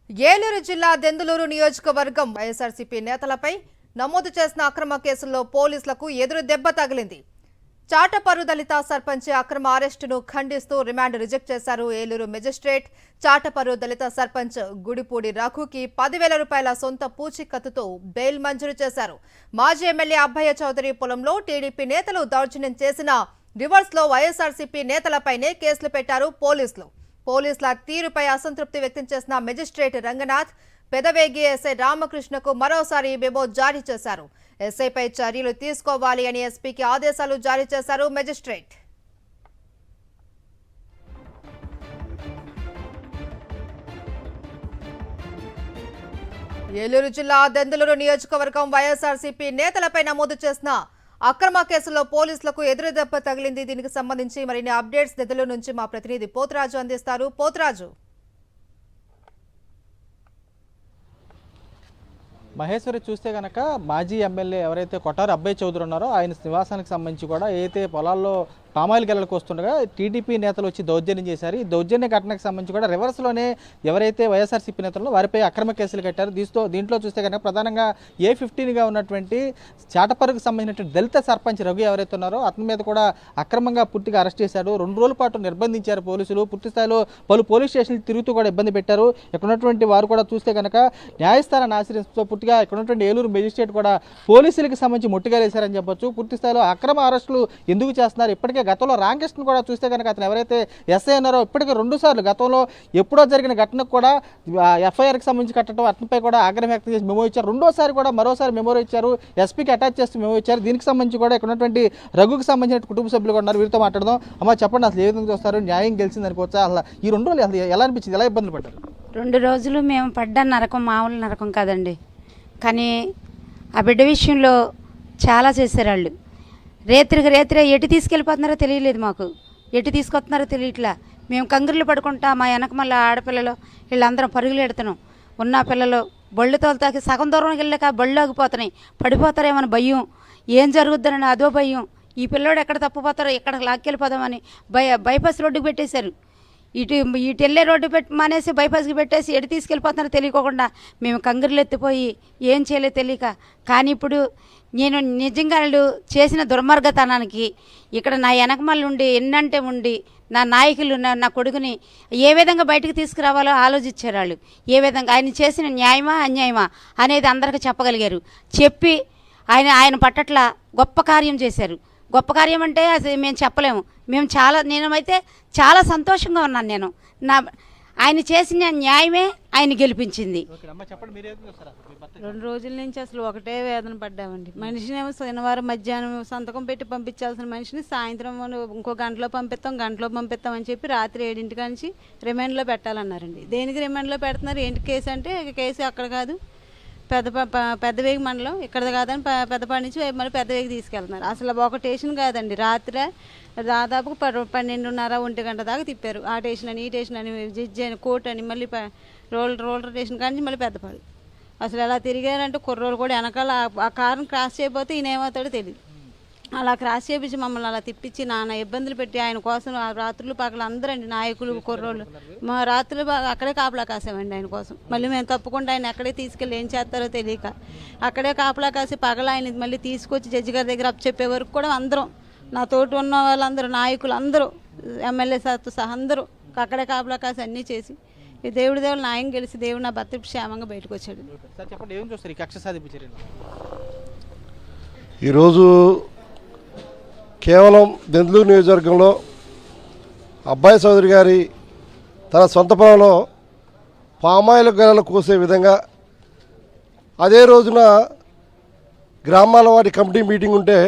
ఏలూరు జిల్లా దెందులూరు నియోజకవర్గం వైఎస్ఆర్సీపీ నేతలపై నమోదు చేసిన అక్రమ కేసుల్లో పోలీసులకు ఎదురు దెబ్బ తగిలింది. చాటపర్రు దళిత సర్పంచ్ అక్రమ అరెస్టును ఖండిస్తూ రిమాండ్ రిజెక్ట్ చేశారు ఏలూరు మెజిస్ట్రేట్. చాటపర్రు దళిత సర్పంచ్ గుడిపూడి రఘుకి 10,000 రూపాయల సొంత పూచీకత్తుతో బెయిల్ మంజూరు చేశారు. మాజీ ఎమ్మెల్యే అబ్బయ్య చౌదరి పొలంలో టీడీపీ నేతలు దౌర్జన్యం చేసిన రివర్స్ లో వైఎస్ఆర్సీపీ నేతలపైనే కేసులు పెట్టారు పోలీసులు. పోలీసుల తీరుపై అసంతృప్తి వ్యక్తం చేసిన మెజిస్ట్రేట్ రంగనాథ్ పెదవేగి ఎస్ఐ రామకృష్ణకు మరోసారి మెమో జారీ చేశారు. ఎస్ఐపై చర్యలు తీసుకోవాలి అని ఎస్పీకి ఆదేశాలు జారీ చేశారు మెజిస్ట్రేట్. ఏలూరు జిల్లా దెందులూరు నియోజకవర్గం వైఎస్ఆర్సీపీ నేతలపై నమోదు చేసిన అక్రమ కేసులో పోలీసులకు ఎదురుదెబ్బ తగిలింది. దీనికి సంబంధించి మరిన్ని అప్డేట్స్ దెందులూరు నుంచి మా ప్రతినిధి పోతురాజు అందిస్తారు. పోతురాజు, మహేశ్వరి చూస్తే కనుక మాజీ ఎమ్మెల్యే ఎవరైతే కొట్టారు అబ్బయ్య చౌదరి ఉన్నారో ఆయన నివాసానికి సంబంధించి కూడా ఏదైతే పొలాల్లో పామాయిల్ గెలలకు వస్తుండగా టీడీపీ నేతలు వచ్చి దౌర్జన్యం చేశారు. ఈ దౌర్జన్య ఘటనకు సంబంధించి కూడా రివర్స్లోనే ఎవరైతే వైఎస్ఆర్సీపీ నేతలు వారిపై అక్రమ కేసులు కట్టారు. దీంట్లో చూస్తే కనుక ప్రధానంగా A15గా ఉన్నటువంటి చాటపర్రుకు సంబంధించినటువంటి దళిత సర్పంచ్ రఘు ఎవరైతే ఉన్నారో అతని మీద కూడా అక్రమంగా పూర్తిగా అరెస్ట్ చేశారు. 2 రోజుల పాటు నిర్బంధించారు పోలీసులు. పూర్తి స్థాయిలో పలు పోలీస్ స్టేషన్లు తిరుగుతూ కూడా ఇబ్బంది పెట్టారు. ఇక్కడ ఉన్నటువంటి వారు కూడా చూస్తే కనుక న్యాయస్థానాన్ని ఆశ్రయిస్తూ పూర్తిగా ఇక్కడ ఉన్నటువంటి ఏలూరు మెజిస్ట్రేట్ కూడా పోలీసులకు సంబంధించి ముట్టుగాలేశారని చెప్పొచ్చు. పూర్తి స్థాయిలో అక్రమ అరెస్టులు ఎందుకు చేస్తున్నారు? ఇప్పటికే గతంలో రామకృష్ణ కూడా చూస్తే కనుక అతను ఎవరైతే ఎస్ఐ ఉన్నారో ఇప్పటికే 2 సార్లు గతంలో ఎప్పుడో జరిగిన ఘటనకు కూడా FIRకి సంబంధించి కట్టడం అతనిపై కూడా ఆగ్రహం వ్యక్తం చేసి మెమో ఇచ్చారు. రెండోసారి కూడా మరోసారి మెమో ఇచ్చారు. ఎస్పీకి అటాచ్ చేస్తూ మెమో ఇచ్చారు. దీనికి సంబంధించి కూడా ఇక్కడ ఉన్నటువంటి రఘుకి సంబంధించిన కుటుంబ సభ్యులు కూడా ఉన్నారు. వీరితో మాట్లాడదాం. అమ్మ చెప్పండి, అసలు ఏ విధంగా చూస్తారు? న్యాయం గెలిచింది అనుకోవచ్చా? అసలు ఈ 2 రోజులు అసలు ఎలా అనిపించింది? ఎలా ఇబ్బందులు పడ్డారు? 2 రోజులు మేము పడ్డ నరకం మామూలు నరకం కాదండి. కానీ ఆ బిడ్డ విషయంలో చాలా చేశారు వాళ్ళు. రేత్రి ఎటు తీసుకెళ్ళిపోతున్నారో తెలియలేదు మాకు. ఎటు తీసుకొస్తున్నారో తెలియట్లా. మేము కంగుర్లు పడుకుంటా మా వెనక మళ్ళీ ఆడపిల్లలు వీళ్ళందరం పరుగులు ఎడుతున్నాం. ఉన్న పిల్లలు బళ్ళు తోలుతాకి సగం దూరం వెళ్ళాక బళ్ళు ఆగిపోతున్నాయి. పడిపోతారేమని భయం, ఏం జరుగుద్దని అదో భయం. ఈ పిల్లోడు ఎక్కడ తప్పిపోతారో ఎక్కడ లాక్కెళ్ళిపోదామని బైపాస్ రోడ్డుకు పెట్టేశారు. ఇటు వెళ్ళే రోడ్డు మానేసి బైపాస్కి పెట్టేసి ఎటు తీసుకెళ్ళిపోతున్నారో తెలియకోకుండా మేము కంగుర్లు ఎత్తిపోయి ఏం చేయలేదు తెలియక. కానీ ఇప్పుడు నేను నిజంగా వాళ్ళు చేసిన దుర్మార్గతనానికి ఇక్కడ నా వెనకమల్లి ఉండి ఎన్నంటే ఉండి నా నాయకులు నా కొడుకుని ఏ విధంగా బయటకు తీసుకురావాలో ఆలోచించారు వాళ్ళు. ఏ విధంగా ఆయన చేసిన న్యాయమా అన్యాయమా అనేది అందరికీ చెప్పగలిగారు. చెప్పి ఆయన పట్టట్ల గొప్ప కార్యం చేశారు. గొప్ప కార్యం అంటే అది మేము చెప్పలేము. నేనైతే చాలా సంతోషంగా ఉన్నాను. నేను ఆయన చేసిన న్యాయమే ఆయన గెలిపించింది. 2 రోజుల నుంచి అసలు ఒకటే వేదన పడ్డామండి. మనిషినేమో శనివారం మధ్యాహ్నం సంతకం పెట్టి పంపించాల్సిన మనిషిని సాయంత్రం ఇంకో గంటలో పంపిస్తాం అని చెప్పి రాత్రి 7 నుంచి రిమాండ్లో పెట్టాలన్నారండి. దేనికి రిమాండ్లో పెడుతున్నారు? ఏంటి కేసు అంటే కేసు అక్కడ కాదు, పెద్దవేగి మండలం, ఇక్కడ కాదని పెద్దపాడి నుంచి మళ్ళీ పెద్దవేగి తీసుకెళ్తున్నారు. అసలు ఒక స్టేషన్ కాదండి. రాత్రి దాదాపు 12:30 1 గంట దాకా తిప్పారు. ఆ స్టేషన్ అని ఈ స్టేషన్ అని జడ్జి అని కోర్టు అని మళ్ళీ రోలర్ స్టేషన్ కానీ మళ్ళీ పెద్దపాడు. అసలు ఎలా తిరిగారంటే కుర్రోళ్ళు కూడా వెనకాల ఆ కారుని క్రాస్ చేయకపోతే ఈయన ఏమవుతాడో తెలియదు. అలా క్రాస్ చేయించి మమ్మల్ని అలా తిప్పించి నానా ఇబ్బందులు పెట్టి ఆయన కోసం రాత్రులు పగలు అందరండి నాయకులు కుర్రోళ్ళు మా రాత్రులు అక్కడే కాపలా కాసామండి ఆయన కోసం. మళ్ళీ మేము తప్పకుండా ఆయన ఎక్కడే తీసుకెళ్ళి ఏం చేస్తారో తెలియక అక్కడే కాపలా కాసి పగల ఆయన మళ్ళీ తీసుకొచ్చి జడ్జి గారి దగ్గర చెప్పే వరకు కూడా అందరం నా తోటి ఉన్న వాళ్ళందరూ నాయకులు అందరూ ఎమ్మెల్యే సార్తో సహా అందరూ అక్కడే కాపలా కాసి అన్నీ చేసి ఈ దేవుడు న్యాయం గెలిచి దేవుడు నా భర్త క్షేమంగా బయటకు వచ్చాడు. ఈరోజు కేవలం దెందులూరు నియోజకవర్గంలో అబ్బయ్య చౌదరి గారి తన సొంత పొలంలో పామాయిల్ గెలలు కోసే విధంగా అదే రోజున గ్రామాల వారి కమిటీ మీటింగ్ ఉంటే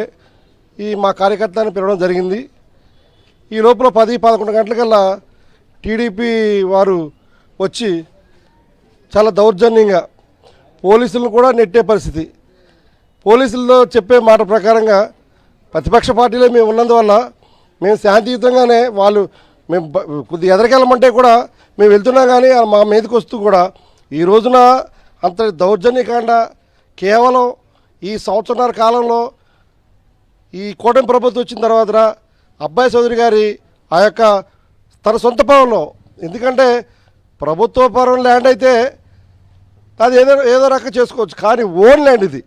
మా కార్యకర్తలను పిలవడం జరిగింది. ఈ లోపల 10-11 గంటలకల్లా టీడీపీ వారు వచ్చి చాలా దౌర్జన్యంగా పోలీసులను కూడా నెట్టే పరిస్థితి. పోలీసుల్లో చెప్పే మాట ప్రకారంగా ప్రతిపక్ష పార్టీలో మేము ఉన్నందువల్ల మేము శాంతియుతంగానే మేము కొద్దిగా ఎదరికెళ్ళమంటే కూడా మేము వెళ్తున్నాం. కానీ మా మీదకి వస్తూ కూడా ఈ రోజున అంతటి దౌర్జన్యకాండ కేవలం ఈ సంవత్సరాల కాలంలో ఈ కూటమి ప్రభుత్వం వచ్చిన తర్వాత అబ్బయ్య చౌదరి గారి ఆ యొక్క తన సొంత పొలంలో, ఎందుకంటే ప్రభుత్వ పరం ల్యాండ్ అయితే అది ఏదో రకంగా చేసుకోవచ్చు. కానీ ఓన్ ల్యాండ్ ఇది.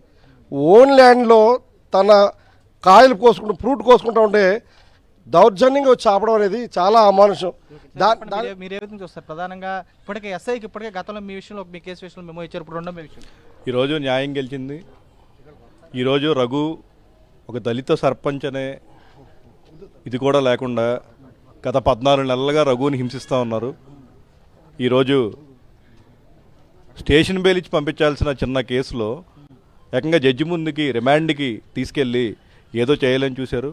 ఓన్ ల్యాండ్లో తన కాయలు కోసుకుంటూ ఫ్రూట్ కోసుకుంటూ ఉంటే దౌర్జన్యంగా వచ్చి ఆపడం అనేది చాలా అమానుషం. మీరు ఏ విధంగా చూస్తారు? ప్రధానంగా ఇప్పటికే ఎస్ఐకి ఇప్పటికే గతంలో మీ విషయంలో మీ కేసు విషయంలో మెమో ఇచ్చారు, ఇప్పుడు రెండో విషయం. ఈరోజు న్యాయం గెలిచింది. ఈరోజు రఘు ఒక దళిత సర్పంచ్ అనే ఇది కూడా లేకుండా గత 14 నెలలుగా రఘుని హింసిస్తూ ఉన్నారు. ఈరోజు స్టేషన్ బెయిల్ ఇచ్చి పంపించాల్సిన చిన్న కేసులో ఏకంగా జడ్జి ముందుకి రిమాండ్కి తీసుకెళ్ళి ఏదో చేయాలని చూశారు.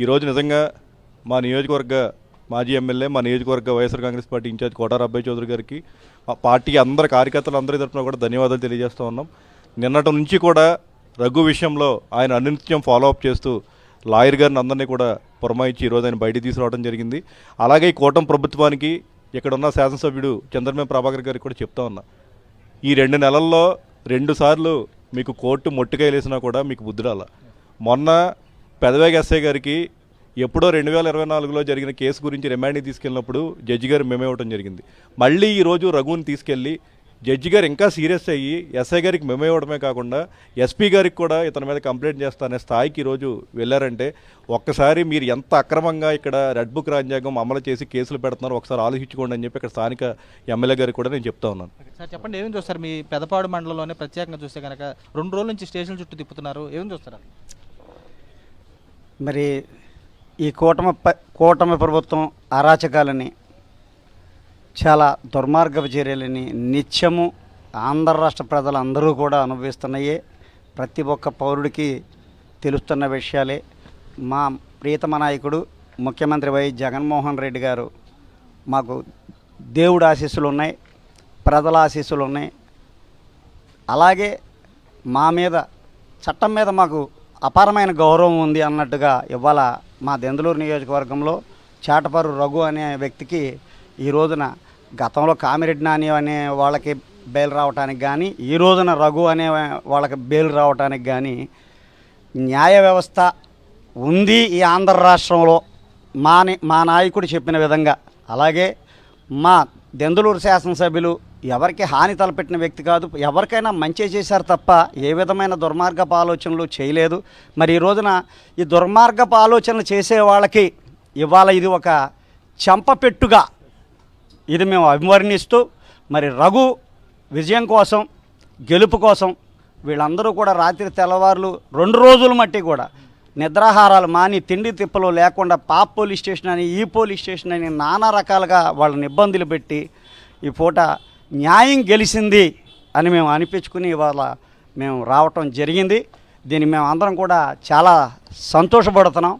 ఈరోజు నిజంగా మా నియోజకవర్గ మాజీ ఎమ్మెల్యే, మా నియోజకవర్గ వైఎస్ఆర్ కాంగ్రెస్ పార్టీ ఇన్ఛార్జ్ కోటారు అబ్బాయి చౌదరి గారికి, మా పార్టీ అందరి కార్యకర్తలు అందరి తరఫున కూడా ధన్యవాదాలు తెలియజేస్తూ ఉన్నాం. నిన్నటి నుంచి కూడా రఘు విషయంలో ఆయన అనునిత్యం ఫాలోఅప్ చేస్తూ లాయర్ గారిని అందరినీ కూడా పురమాయించి ఈరోజు ఆయన బయటికి తీసుకురావడం జరిగింది. అలాగే ఈ కూటమి ప్రభుత్వానికి ఇక్కడ ఉన్న శాసనసభ్యుడు చంద్రమేం ప్రభాకర్ గారికి కూడా చెప్తా ఉన్నా, ఈ 2 నెలల్లో 2 సార్లు మీకు కోర్టు మొట్టికాయలేసినా కూడా మీకు బుద్ధి రాల. మొన్న పెదవేగ ఎస్ఐ గారికి ఎప్పుడో 2024లో జరిగిన కేసు గురించి రిమాండ్కి తీసుకెళ్ళినప్పుడు జడ్జి గారు మేమే ఇవ్వడం జరిగింది. మళ్ళీ ఈరోజు రఘుని తీసుకెళ్ళి జడ్జి గారు ఇంకా సీరియస్ అయ్యి ఎస్ఐ గారికి మేమే ఇవ్వడమే కాకుండా ఎస్పీ గారికి కూడా ఇతని మీద కంప్లైంట్ చేస్తానే స్థాయికి ఈరోజు వెళ్ళారంటే ఒక్కసారి మీరు ఎంత అక్రమంగా ఇక్కడ రెడ్ బుక్ రాజ్యాంగం అమలు చేసి కేసులు పెడుతున్నారు ఒకసారి ఆలోచించుకోండి అని చెప్పి ఇక్కడ స్థానిక ఎమ్మెల్యే గారికి కూడా నేను చెప్తా ఉన్నాను. సార్ చెప్పండి, ఏమేమి చూస్తారు? మీ పెదపాడు మండలంలోనే ప్రత్యేకంగా చూస్తే కనుక 2 రోజుల నుంచి స్టేషన్ చుట్టూ తిప్పుతున్నారు, ఏమేమి చూస్తారా? మరి ఈ కూటమి ప్రభుత్వం అరాచకాలని, చాలా దుర్మార్గపు చర్యలని నిత్యము ఆంధ్ర రాష్ట్ర ప్రజలందరూ కూడా అనుభవిస్తున్నాయే. ప్రతి ఒక్క పౌరుడికి తెలుస్తున్న విషయాలే. మా ప్రియతమ నాయకుడు ముఖ్యమంత్రి వై జగన్మోహన్ రెడ్డి గారు మాకు దేవుడు ఆశీస్సులు ఉన్నాయి, ప్రజల ఆశీస్సులు ఉన్నాయి. అలాగే మా మీద చట్టం మీద మాకు అపారమైన గౌరవం ఉంది అన్నట్టుగా ఇవాళ మా దెందులూరు నియోజకవర్గంలో చాటపర్రు రఘు అనే వ్యక్తికి ఈ రోజున గతంలో కామిరెడ్డి నాని అనే వాళ్ళకి బెయిల్ రావడానికి కానీ ఈ రోజున రఘు అనే వాళ్ళకి బెయిల్ రావడానికి కానీ న్యాయ వ్యవస్థ ఉంది ఈ ఆంధ్ర రాష్ట్రంలో. మా నాయకుడు చెప్పిన విధంగా. అలాగే మా దెందులూరు శాసనసభ్యులు ఎవరికి హాని తలపెట్టిన వ్యక్తి కాదు, ఎవరికైనా మంచి చేశారు తప్ప ఏ విధమైన దుర్మార్గపు ఆలోచనలు చేయలేదు. మరి ఈ రోజున ఈ దుర్మార్గపు ఆలోచనలు చేసే వాళ్ళకి ఇవాళ ఇది ఒక చెంపపెట్టుగా ఇది మేము అభివర్ణిస్తూ, మరి రఘు విజయం కోసం, గెలుపు కోసం వీళ్ళందరూ కూడా రాత్రి తెల్లవారులు 2 రోజుల మట్టి కూడా నిద్రాహారాలు మాని తిండి తిప్పలు లేకుండా పాప్ పోలీస్ స్టేషన్ అని ఈ పోలీస్ స్టేషన్ అని నానా రకాలుగా వాళ్ళని ఇబ్బందులు పెట్టి ఈ పూట న్యాయం గెలిచింది అని మేము అనిపించుకుని ఇవాళ మేము రావటం జరిగింది. దీన్ని మేము అందరం కూడా చాలా సంతోషపడుతున్నాం.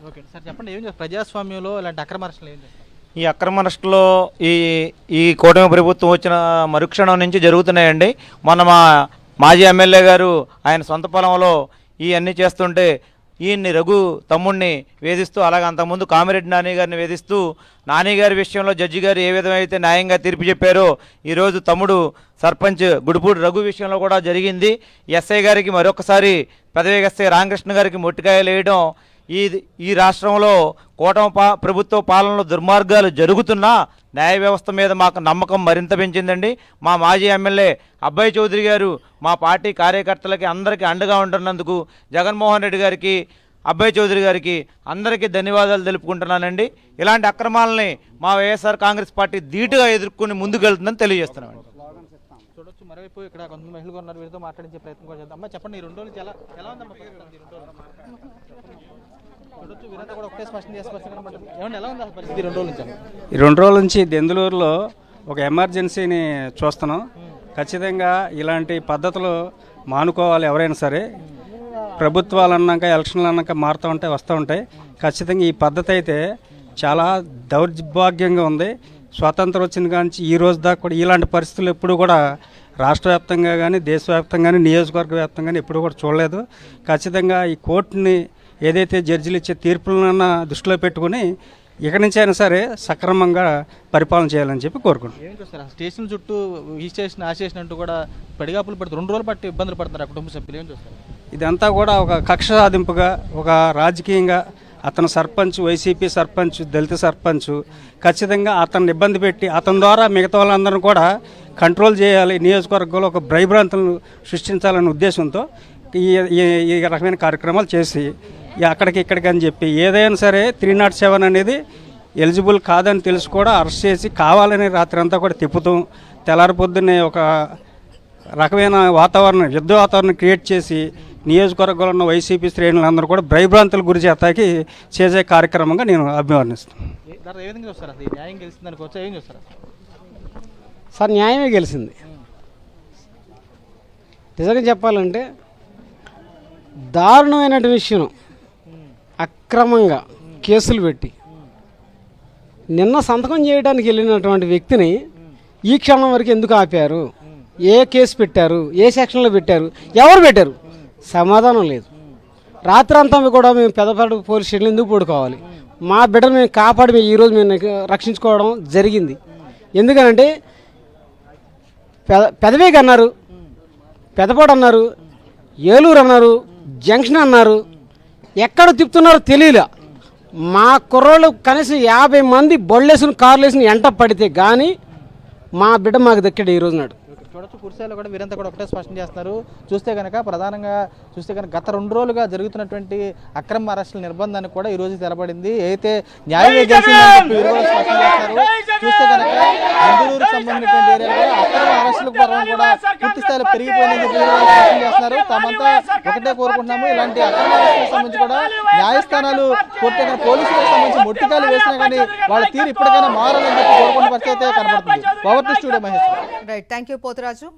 ఓకే సార్ చెప్పండి, ఏం చేస్తారు ప్రజాస్వామ్యంలో ఇలాంటి అక్రమ అరెస్టులు ఏం చేస్తారు? ఈ అక్రమ అరెస్టులో ఈ కూటమి ప్రభుత్వం వచ్చిన మరుక్షణం నుంచి జరుగుతున్నాయండి. మొన్న మా మాజీ ఎమ్మెల్యే గారు ఆయన సొంత పొలంలో ఇవన్నీ చేస్తుంటే ఈయన్ని రఘు తమ్ముడిని వేధిస్తూ, అలాగే అంతకుముందు కామిరెడ్డి నాని గారిని వేధిస్తూ, నాని గారి విషయంలో జడ్జి గారు ఏ విధమైతే న్యాయంగా తీర్పు చెప్పారో ఈరోజు తమ్ముడు సర్పంచ్ గుడిపూడి రఘు విషయంలో కూడా జరిగింది. ఎస్ఐ గారికి మరొకసారి పెదవేగ ఎస్ఐ రామకృష్ణ గారికి మొట్టికాయలు వేయడం, ఈ రాష్ట్రంలో కూటమి ప్రభుత్వ పాలనలో దుర్మార్గాలు జరుగుతున్నా న్యాయ వ్యవస్థ మీద మాకు నమ్మకం మరింత పెంచిందండి. మా మాజీ ఎమ్మెల్యే అబ్బాయి చౌదరి గారు మా పార్టీ కార్యకర్తలకి అందరికీ అండగా ఉంటున్నందుకు జగన్మోహన్ రెడ్డి గారికి, అబ్బాయి చౌదరి గారికి అందరికీ ధన్యవాదాలు తెలుపుకుంటున్నానండి. ఇలాంటి అక్రమాలని మా వైఎస్ఆర్ కాంగ్రెస్ పార్టీ ధీటుగా ఎదుర్కొని ముందుకెళ్తుందని తెలియజేస్తున్నామండి. చూడొచ్చు మరోవైపు ఇక్కడ కొంతమంది మహిళలు ఉన్నారు, వీరితో మాట్లాడించే ప్రయత్నం కూడా చేద్దాం. అమ్మా చెప్పండి, ఈ 2 రోజులు ఎలా ఉందమ్మా పరిస్థితి? ఈ 2 రోజులు చూడొచ్చు, వీరంతా కూడా ఒకటే స్పష్టం చేసుకోవచ్చు కనబడుతుంది. ఏమన్నా ఎలా ఉంది పరిస్థితి 2 రోజుల నుంచి? ఈ 2 రోజుల నుంచి దెందులూరులో ఒక ఎమర్జెన్సీని చూస్తున్నాం. ఖచ్చితంగా ఇలాంటి పద్ధతులు మానుకోవాలి ఎవరైనా సరే. ప్రభుత్వాలు అన్నాక ఎలక్షన్లు అన్నాక మారుతూ ఉంటాయి, వస్తూ ఉంటాయి. ఖచ్చితంగా ఈ పద్ధతి అయితే చాలా దౌర్భాగ్యంగా ఉంది. స్వాతంత్రం వచ్చిన కాంచి ఈ రోజు దాకా కూడా ఇలాంటి పరిస్థితులు ఎప్పుడు కూడా రాష్ట్ర వ్యాప్తంగా కానీ దేశవ్యాప్తంగా కానీ నియోజకవర్గ వ్యాప్తంగా కానీ ఎప్పుడు కూడా చూడలేదు. ఖచ్చితంగా ఈ కోర్టుని ఏదైతే జడ్జిలు ఇచ్చే తీర్పులన్నా దృష్టిలో పెట్టుకుని ఇక నుంచి అయినా సరే సక్రమంగా పరిపాలన చేయాలని చెప్పి కోరుకుంటున్నాం. ఏం చూస్తారు స్టేషన్ చుట్టూ ఈ స్టేషన్ ఆ స్టేషన్ అంటూ కూడా పడిగాపులు పడుతుంది, 2 రోజులు పట్టి ఇబ్బందులు పడుతున్నారు కుటుంబ సభ్యులు, ఏం చూస్తారు? ఇదంతా కూడా ఒక కక్ష సాధింపుగా, ఒక రాజకీయంగా అతను సర్పంచ్, వైసీపీ సర్పంచ్, దళిత సర్పంచ్, ఖచ్చితంగా అతన్ని ఇబ్బంది పెట్టి అతని ద్వారా మిగతా వాళ్ళందరూ కూడా కంట్రోల్ చేయాలి, నియోజకవర్గంలో ఒక భయభ్రాంతులను సృష్టించాలనే ఉద్దేశంతో ఈ ఈ రకమైన కార్యక్రమాలు చేసి అక్కడికి ఇక్కడికి అని చెప్పి ఏదైనా సరే 307 అనేది ఎలిజిబుల్ కాదని తెలిసి కూడా అరెస్ట్ చేసి కావాలని రాత్రి అంతా కూడా తిప్పుతాం. తెల్లారి పొద్దున్నే ఒక రకమైన వాతావరణం, యుద్ధ వాతావరణం క్రియేట్ చేసి నియోజకవర్గంలో ఉన్న వైసీపీ శ్రేణులందరూ కూడా భయభ్రాంతుల గురి చేతాకి చేసే కార్యక్రమంగా నేను అభివర్ణిస్తాను. ఏ విధంగా చూస్తారు అది న్యాయం గెలిచింది అనుకోవచ్చు, ఏం చూస్తారు? సార్ న్యాయమే గెలిచింది. నిజంగా చెప్పాలంటే దారుణమైన విషయం, అక్రమంగా కేసులు పెట్టి నిన్న సంతకం చేయడానికి వెళ్ళినటువంటి వ్యక్తిని ఈ క్షణం వరకు ఎందుకు ఆపారు, ఏ కేసు పెట్టారు, ఏ సెక్షన్లో పెట్టారు, ఎవరు పెట్టారు, సమాధానం లేదు. రాత్రంతా కూడా మేము పెద్దపాడు పోలీస్ స్టేషన్లో ఎందుకు పడుకోవాలి? మా బిడ్డను మేము కాపాడి ఈరోజు మేము రక్షించుకోవడం జరిగింది. ఎందుకనంటే పెదవేగి అన్నారు, పెదపాడు అన్నారు, ఏలూరు అన్నారు, జంక్షన్ అన్నారు, ఎక్కడ తిప్పుతున్నారో తెలియలే. మా కుర్రోళ్ళు కనీసం 50 మంది బొళ్ళేసిన కార్లు వేసిన ఎంట పడితే కానీ మా బిడ్డ మాకు దక్కాడు ఈ రోజు నాడు. చూడొచ్చు కుర్సాలో కూడా వీరంతా కూడా ఒకటే స్పష్టం చేస్తున్నారు. చూస్తే కనుక ప్రధానంగా గత 2 రోజులుగా జరుగుతున్నటువంటి అక్రమ అరెస్టుల నిర్బంధానికి కూడా ఈ రోజు తెలబడింది. అయితే న్యాయమే గెలిచిందని చెప్పి వీరు కూడా స్పష్టం చేస్తున్నారు. చూస్తే కనుక బెంగళూరుకు సంబంధించినటువంటి ఏరియాలో అక్రమ అరెస్టుల పర్వం కూడా పూర్తి స్థాయిలో పెరిగిపోయిందని చెప్పి స్పష్టం చేస్తున్నారు. తామంతా ఒకటే కోరుకుంటున్నాము, ఇలాంటి అక్రమ అరెస్టులకు సంబంధించి కూడా న్యాయస్థానాలు పూర్తిగా పోలీసులకు సంబంధించి మొట్టికాలు వేసినా కానీ వాళ్ళ తీరు ఇప్పటికైనా మారాలని చెప్పి కోరుకున్న పరిస్థితి అయితే కనబడుతుంది. Power to studio Mahesh. Right, thank you Poturaju.